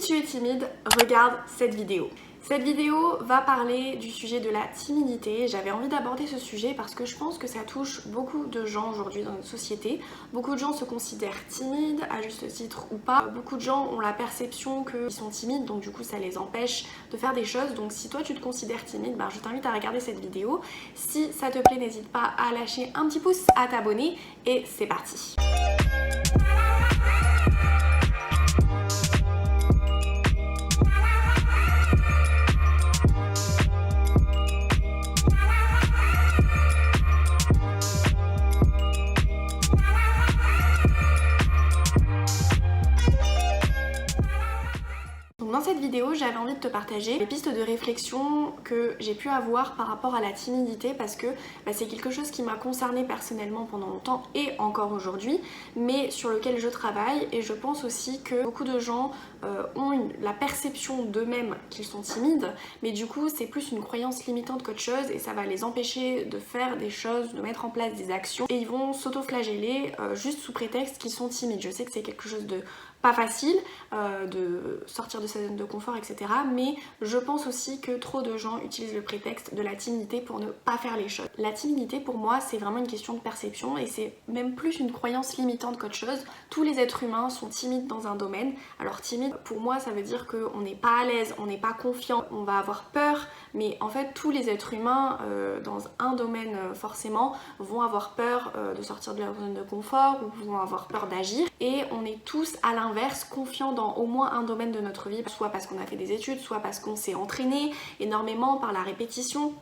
Si tu es timide, regarde cette vidéo. Cette vidéo va parler du sujet de la timidité. J'avais envie d'aborder ce sujet parce que je pense que ça touche beaucoup de gens aujourd'hui dans notre société. Beaucoup de gens se considèrent timides, à juste titre ou pas. Beaucoup de gens ont la perception qu'ils sont timides, donc du coup ça les empêche de faire des choses. Donc si toi tu te considères timide, je t'invite à regarder cette vidéo. Si ça te plaît, n'hésite pas à lâcher un petit pouce, à t'abonner et c'est parti. Dans cette vidéo, j'avais envie de te partager les pistes de réflexion que j'ai pu avoir par rapport à la timidité parce que c'est quelque chose qui m'a concernée personnellement pendant longtemps et encore aujourd'hui, mais sur lequel je travaille et je pense aussi que beaucoup de gens ont la perception d'eux-mêmes qu'ils sont timides, mais du coup c'est plus une croyance limitante qu'autre chose et ça va les empêcher de faire des choses, de mettre en place des actions et ils vont s'auto-flageller juste sous prétexte qu'ils sont timides. Je sais que c'est quelque chose de pas facile de sortir de sa zone de confort, etc. Mais je pense aussi que trop de gens utilisent le prétexte de la timidité pour ne pas faire les choses. La timidité pour moi c'est vraiment une question de perception et c'est même plus une croyance limitante qu'autre chose. Tous les êtres humains sont timides dans un domaine. Alors timide pour moi ça veut dire qu'on n'est pas à l'aise, on n'est pas confiant, on va avoir peur, mais en fait tous les êtres humains dans un domaine forcément vont avoir peur de sortir de leur zone de confort ou vont avoir peur d'agir et on est tous à l'inverse confiants dans au moins un domaine de notre vie, soit parce qu'on a fait des études, soit parce qu'on s'est entraîné énormément par la répétition.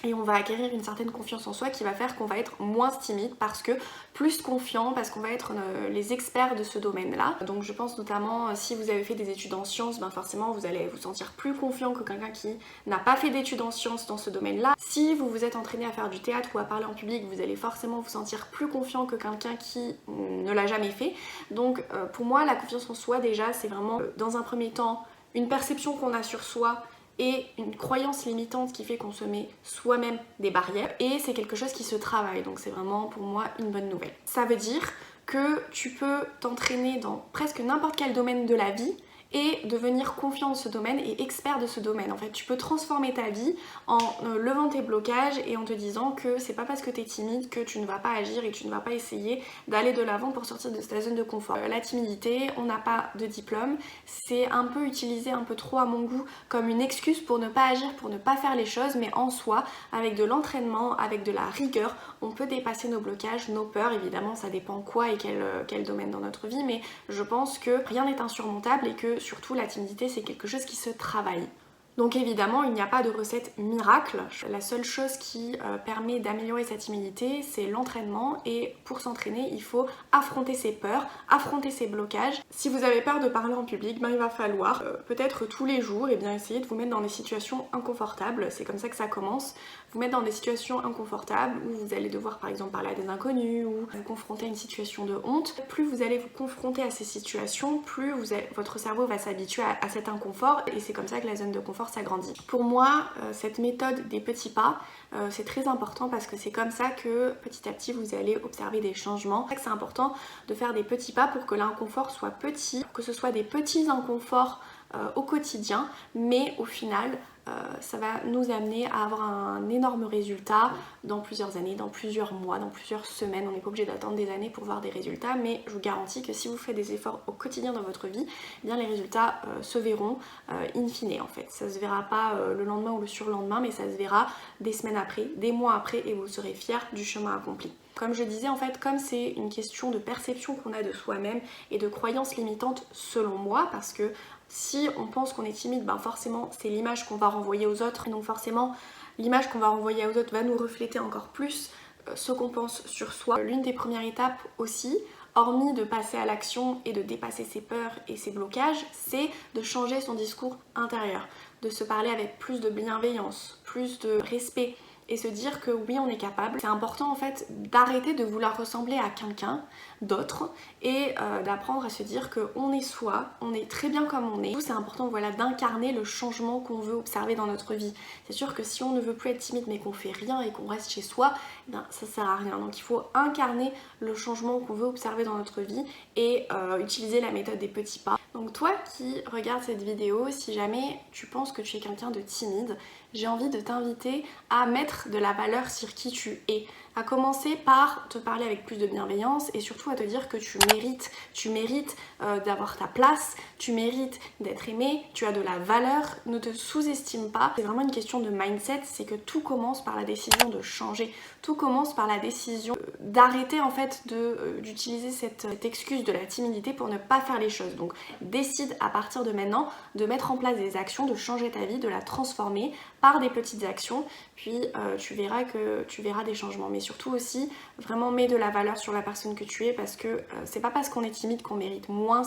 Et on va acquérir une certaine confiance en soi qui va faire qu'on va être moins timide parce que plus confiant, parce qu'on va être les experts de ce domaine-là. Donc je pense notamment si vous avez fait des études en sciences, forcément vous allez vous sentir plus confiant que quelqu'un qui n'a pas fait d'études en sciences dans ce domaine-là. Si vous vous êtes entraîné à faire du théâtre ou à parler en public, vous allez forcément vous sentir plus confiant que quelqu'un qui ne l'a jamais fait. Donc pour moi la confiance en soi déjà c'est vraiment dans un premier temps une perception qu'on a sur soi et une croyance limitante qui fait qu'on se met soi-même des barrières et c'est quelque chose qui se travaille, donc c'est vraiment pour moi une bonne nouvelle. Ça veut dire que tu peux t'entraîner dans presque n'importe quel domaine de la vie et devenir confiant dans ce domaine et expert de ce domaine. En fait, tu peux transformer ta vie en levant tes blocages et en te disant que c'est pas parce que tu es timide que tu ne vas pas agir et tu ne vas pas essayer d'aller de l'avant pour sortir de ta zone de confort. La timidité, on n'a pas de diplôme, c'est un peu utilisé un peu trop à mon goût comme une excuse pour ne pas agir, pour ne pas faire les choses, mais en soi, avec de l'entraînement, avec de la rigueur, on peut dépasser nos blocages, nos peurs. Évidemment, ça dépend quoi et quel domaine dans notre vie, mais je pense que rien n'est insurmontable et que surtout la timidité c'est quelque chose qui se travaille. Donc évidemment il n'y a pas de recette miracle, la seule chose qui permet d'améliorer sa timidité c'est l'entraînement et pour s'entraîner il faut affronter ses peurs, affronter ses blocages. Si vous avez peur de parler en public, il va falloir peut-être tous les jours essayer de vous mettre dans des situations inconfortables, c'est comme ça que ça commence, vous mettre dans des situations inconfortables où vous allez devoir par exemple parler à des inconnus ou vous confronter à une situation de honte. Plus vous allez vous confronter à ces situations, plus votre cerveau va s'habituer à cet inconfort et c'est comme ça que la zone de confort s'agrandit. Pour moi, cette méthode des petits pas, c'est très important parce que c'est comme ça que petit à petit vous allez observer des changements. C'est important de faire des petits pas pour que l'inconfort soit petit, que ce soit des petits inconforts au quotidien, mais au final ça va nous amener à avoir un énorme résultat dans plusieurs années, dans plusieurs mois, dans plusieurs semaines. On n'est pas obligé d'attendre des années pour voir des résultats, mais je vous garantis que si vous faites des efforts au quotidien dans votre vie, les résultats se verront in fine en fait. Ça se verra pas le lendemain ou le surlendemain, mais ça se verra des semaines après, des mois après et vous serez fiers du chemin accompli. Comme je disais en fait, comme c'est une question de perception qu'on a de soi-même et de croyances limitantes selon moi, parce que si on pense qu'on est timide, forcément c'est l'image qu'on va renvoyer aux autres et donc forcément l'image qu'on va renvoyer aux autres va nous refléter encore plus ce qu'on pense sur soi. L'une des premières étapes aussi, hormis de passer à l'action et de dépasser ses peurs et ses blocages, c'est de changer son discours intérieur, de se parler avec plus de bienveillance, plus de respect et se dire que oui, on est capable. C'est important en fait d'arrêter de vouloir ressembler à quelqu'un d'autre et d'apprendre à se dire qu'on est soi, on est très bien comme on est. C'est important, voilà, d'incarner le changement qu'on veut observer dans notre vie. C'est sûr que si on ne veut plus être timide mais qu'on fait rien et qu'on reste chez soi, eh bien, ça sert à rien. Donc il faut incarner le changement qu'on veut observer dans notre vie et utiliser la méthode des petits pas. Donc toi qui regardes cette vidéo, si jamais tu penses que tu es quelqu'un de timide, j'ai envie de t'inviter à mettre de la valeur sur qui tu es. À commencer par te parler avec plus de bienveillance et surtout à te dire que tu mérites d'avoir ta place, tu mérites d'être aimé, tu as de la valeur, ne te sous-estime pas. C'est vraiment une question de mindset, c'est que tout commence par la décision de changer, tout commence par la décision d'arrêter en fait d'utiliser cette excuse de la timidité pour ne pas faire les choses. Donc décide à partir de maintenant de mettre en place des actions, de changer ta vie, de la transformer par des petites actions, puis tu verras des changements. Mais surtout aussi, vraiment mets de la valeur sur la personne que tu es parce que c'est pas parce qu'on est timide qu'on mérite moins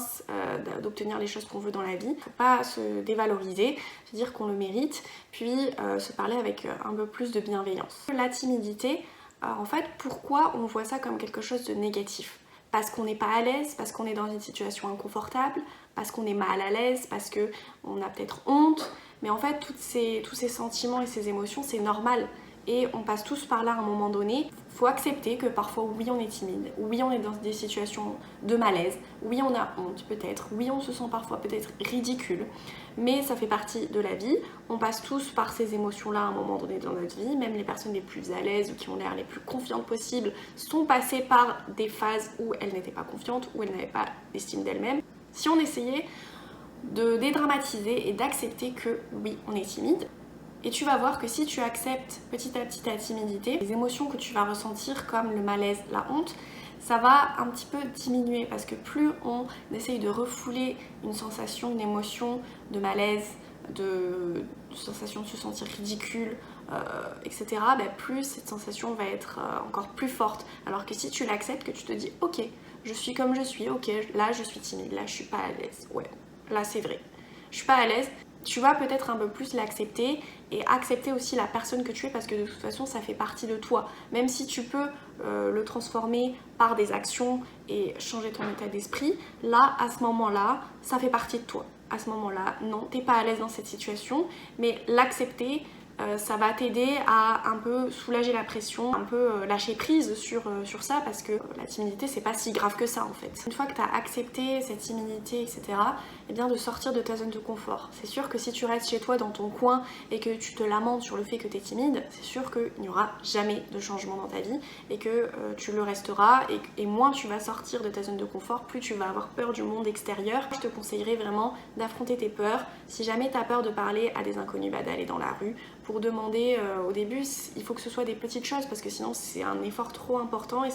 d'obtenir les choses qu'on veut dans la vie. Faut pas se dévaloriser, se dire qu'on le mérite, puis se parler avec un peu plus de bienveillance. La timidité, en fait, pourquoi on voit ça comme quelque chose de négatif ? Parce qu'on n'est pas à l'aise, parce qu'on est dans une situation inconfortable, parce qu'on est mal à l'aise, parce qu'on a peut-être honte. Mais en fait, tous ces sentiments et ces émotions, c'est normal. Et on passe tous par là à un moment donné. Il faut accepter que parfois, oui, on est timide, oui, on est dans des situations de malaise, oui, on a honte peut-être, oui, on se sent parfois peut-être ridicule, mais ça fait partie de la vie. On passe tous par ces émotions-là à un moment donné dans notre vie. Même les personnes les plus à l'aise ou qui ont l'air les plus confiantes possibles sont passées par des phases où elles n'étaient pas confiantes, où elles n'avaient pas d'estime d'elles-mêmes. Si on essayait de dédramatiser et d'accepter que oui, on est timide, et tu vas voir que si tu acceptes petit à petit ta timidité, les émotions que tu vas ressentir comme le malaise, la honte, ça va un petit peu diminuer parce que plus on essaye de refouler une sensation, une émotion de malaise, de sensation de se sentir ridicule, etc., plus cette sensation va être encore plus forte. Alors que si tu l'acceptes, que tu te dis ok, je suis comme je suis, ok, là je suis timide, là je suis pas à l'aise, ouais, là c'est vrai, je suis pas à l'aise. Tu vas peut-être un peu plus l'accepter et accepter aussi la personne que tu es parce que de toute façon ça fait partie de toi. Même si tu peux le transformer par des actions et changer ton état d'esprit, là à ce moment-là ça fait partie de toi. À ce moment-là, non, t'es pas à l'aise dans cette situation, mais l'accepter, ça va t'aider à un peu soulager la pression, un peu lâcher prise sur ça parce que la timidité c'est pas si grave que ça en fait. Une fois que tu as accepté cette timidité, etc., et bien de sortir de ta zone de confort. C'est sûr que si tu restes chez toi dans ton coin et que tu te lamentes sur le fait que tu es timide, c'est sûr qu'il n'y aura jamais de changement dans ta vie et que tu le resteras et moins tu vas sortir de ta zone de confort, plus tu vas avoir peur du monde extérieur. Je te conseillerais vraiment d'affronter tes peurs. Si jamais tu as peur de parler à des inconnus, d'aller dans la rue pour demander au début, il faut que ce soit des petites choses parce que sinon c'est un effort trop important et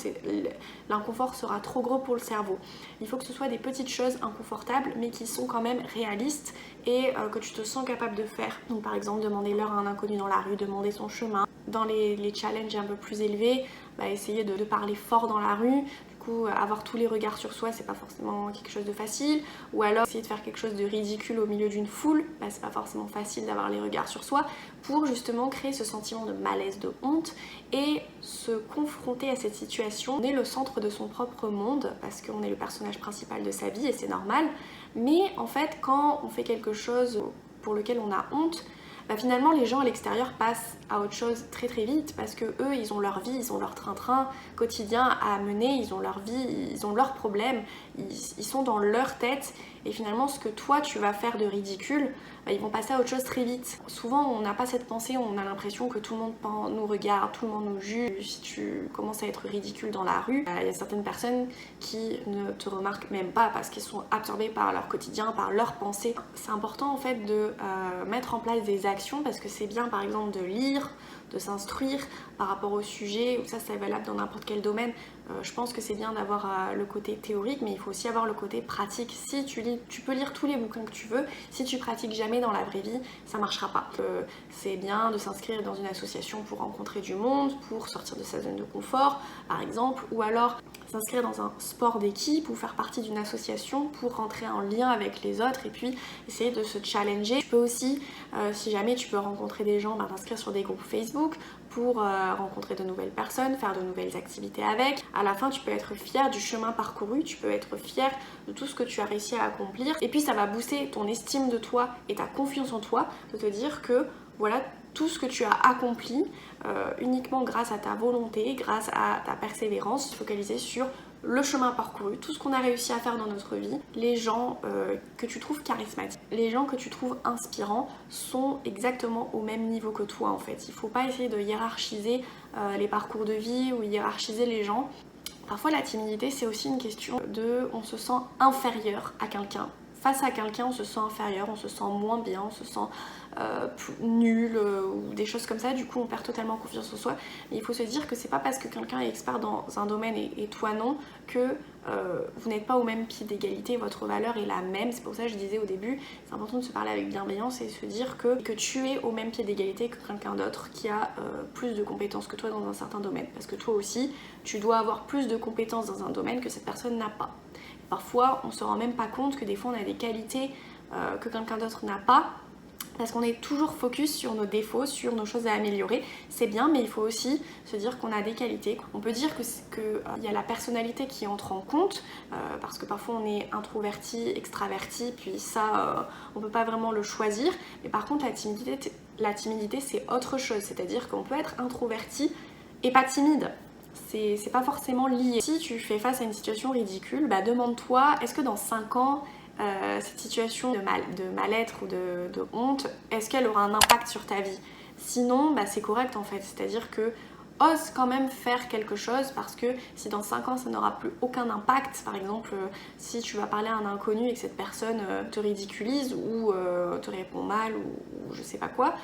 l'inconfort sera trop gros pour le cerveau. Il faut que ce soit des petites choses inconfortables mais qui sont quand même réalistes et que tu te sens capable de faire. Donc par exemple demander l'heure à un inconnu dans la rue, demander son chemin. Dans les challenges un peu plus élevés, essayer de parler fort dans la rue. Avoir tous les regards sur soi, c'est pas forcément quelque chose de facile, ou alors essayer de faire quelque chose de ridicule au milieu d'une foule, c'est pas forcément facile d'avoir les regards sur soi, pour justement créer ce sentiment de malaise, de honte, et se confronter à cette situation. On est le centre de son propre monde, parce qu'on est le personnage principal de sa vie, et c'est normal, mais en fait, quand on fait quelque chose pour lequel on a honte, finalement les gens à l'extérieur passent à autre chose très très vite parce que eux ils ont leur vie, ils ont leur train-train quotidien à mener, ils ont leur vie, ils ont leurs problèmes, ils sont dans leur tête et finalement ce que toi tu vas faire de ridicule, ils vont passer à autre chose très vite. Souvent on n'a pas cette pensée, on a l'impression que tout le monde nous regarde, tout le monde nous juge. Si tu commences à être ridicule dans la rue, il y a certaines personnes qui ne te remarquent même pas parce qu'ils sont absorbés par leur quotidien, par leurs pensées. C'est important en fait de mettre en place des actions parce que c'est bien par exemple de lire, de s'instruire par rapport au sujet, ça c'est valable dans n'importe quel domaine. Je pense que c'est bien d'avoir le côté théorique, mais il faut aussi avoir le côté pratique. Si tu lis, tu peux lire tous les bouquins que tu veux, si tu pratiques jamais dans la vraie vie, ça marchera pas. C'est bien de s'inscrire dans une association pour rencontrer du monde, pour sortir de sa zone de confort, par exemple, ou alors s'inscrire dans un sport d'équipe ou faire partie d'une association pour rentrer en lien avec les autres et puis essayer de se challenger. Tu peux aussi, si jamais tu peux rencontrer des gens, t'inscrire sur des groupes Facebook pour rencontrer de nouvelles personnes, faire de nouvelles activités avec. À la fin, tu peux être fier du chemin parcouru, tu peux être fier de tout ce que tu as réussi à accomplir. Et puis ça va booster ton estime de toi et ta confiance en toi, de te dire que voilà, tout ce que tu as accompli uniquement grâce à ta volonté, grâce à ta persévérance, focaliser sur le chemin parcouru, tout ce qu'on a réussi à faire dans notre vie, les gens que tu trouves charismatiques, les gens que tu trouves inspirants sont exactement au même niveau que toi en fait. Il ne faut pas essayer de hiérarchiser les parcours de vie ou hiérarchiser les gens. Parfois la timidité c'est aussi une question de on se sent inférieur à quelqu'un. Face à quelqu'un, on se sent inférieur, on se sent moins bien, on se sent nul ou des choses comme ça. Du coup, on perd totalement confiance en soi. Mais il faut se dire que c'est pas parce que quelqu'un est expert dans un domaine et toi non que vous n'êtes pas au même pied d'égalité. Votre valeur est la même. C'est pour ça que je disais au début, c'est important de se parler avec bienveillance et se dire que tu es au même pied d'égalité que quelqu'un d'autre qui a plus de compétences que toi dans un certain domaine. Parce que toi aussi, tu dois avoir plus de compétences dans un domaine que cette personne n'a pas. Parfois, on se rend même pas compte que des fois, on a des qualités que quelqu'un d'autre n'a pas parce qu'on est toujours focus sur nos défauts, sur nos choses à améliorer. C'est bien, mais il faut aussi se dire qu'on a des qualités. On peut dire que y a la personnalité qui entre en compte parce que parfois, on est introverti, extraverti, puis ça, on peut pas vraiment le choisir. Mais par contre, la timidité c'est autre chose. C'est-à-dire qu'on peut être introverti et pas timide. C'est pas forcément lié. Si tu fais face à une situation ridicule, bah demande-toi, est-ce que dans 5 ans, cette situation de mal-être ou de honte, est-ce qu'elle aura un impact sur ta vie? Sinon, bah c'est correct en fait. C'est-à-dire que ose quand même faire quelque chose parce que si dans 5 ans ça n'aura plus aucun impact, par exemple si tu vas parler à un inconnu et que cette personne te ridiculise ou te répond mal ou je sais pas quoi,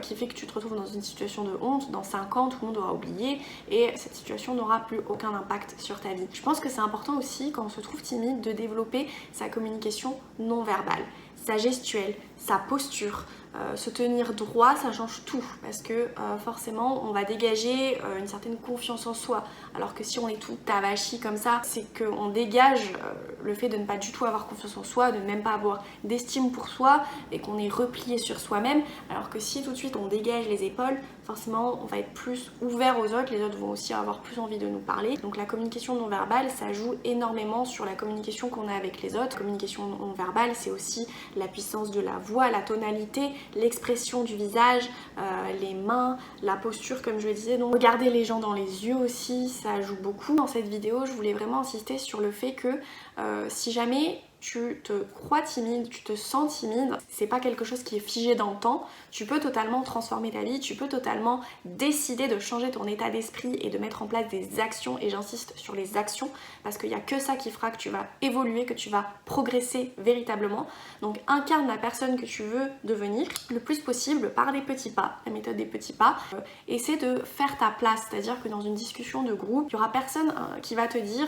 qui fait que tu te retrouves dans une situation de honte, dans 5 ans tout le monde aura oublié et cette situation n'aura plus aucun impact sur ta vie. Je pense que c'est important aussi quand on se trouve timide de développer sa communication non verbale, sa gestuelle, sa posture. Se tenir droit, ça change tout parce que forcément on va dégager une certaine confiance en soi, alors que si on est tout tavachi comme ça, c'est qu'on dégage le fait de ne pas du tout avoir confiance en soi, de ne même pas avoir d'estime pour soi et qu'on est replié sur soi-même, alors que si tout de suite on dégage les épaules, forcément on va être plus ouvert aux autres, les autres vont aussi avoir plus envie de nous parler. Donc la communication non verbale, ça joue énormément sur la communication qu'on a avec les autres. La communication non verbale, c'est aussi la puissance de la voix, la tonalité, l'expression du visage, les mains, la posture comme je le disais. Donc regarder les gens dans les yeux aussi, ça joue beaucoup. Dans cette vidéo, je voulais vraiment insister sur le fait que si jamais tu te crois timide, tu te sens timide, c'est pas quelque chose qui est figé dans le temps, tu peux totalement transformer ta vie, tu peux totalement décider de changer ton état d'esprit et de mettre en place des actions, et j'insiste sur les actions parce qu'il n'y a que ça qui fera que tu vas évoluer, que tu vas progresser véritablement. Donc incarne la personne que tu veux devenir le plus possible par des petits pas, la méthode des petits pas. Essaie de faire ta place, c'est-à-dire que dans une discussion de groupe, il n'y aura personne qui va te dire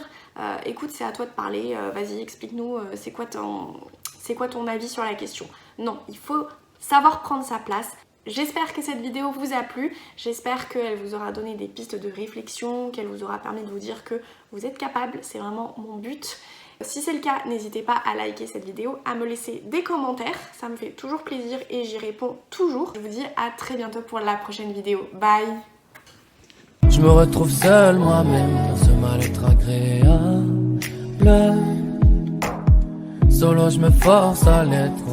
écoute, c'est à toi de parler, vas-y explique-nous c'est quoi ton avis sur la question. Non, il faut savoir prendre sa place. J'espère que cette vidéo vous a plu, j'espère qu'elle vous aura donné des pistes de réflexion, qu'elle vous aura permis de vous dire que vous êtes capable, c'est vraiment mon but. Si c'est le cas, n'hésitez pas à liker cette vidéo, à me laisser des commentaires, ça me fait toujours plaisir et j'y réponds toujours. Je vous dis à très bientôt pour la prochaine vidéo. Bye! Je me retrouve seul moi-même dans ce mal-être agréable. Solo je me force à l'être.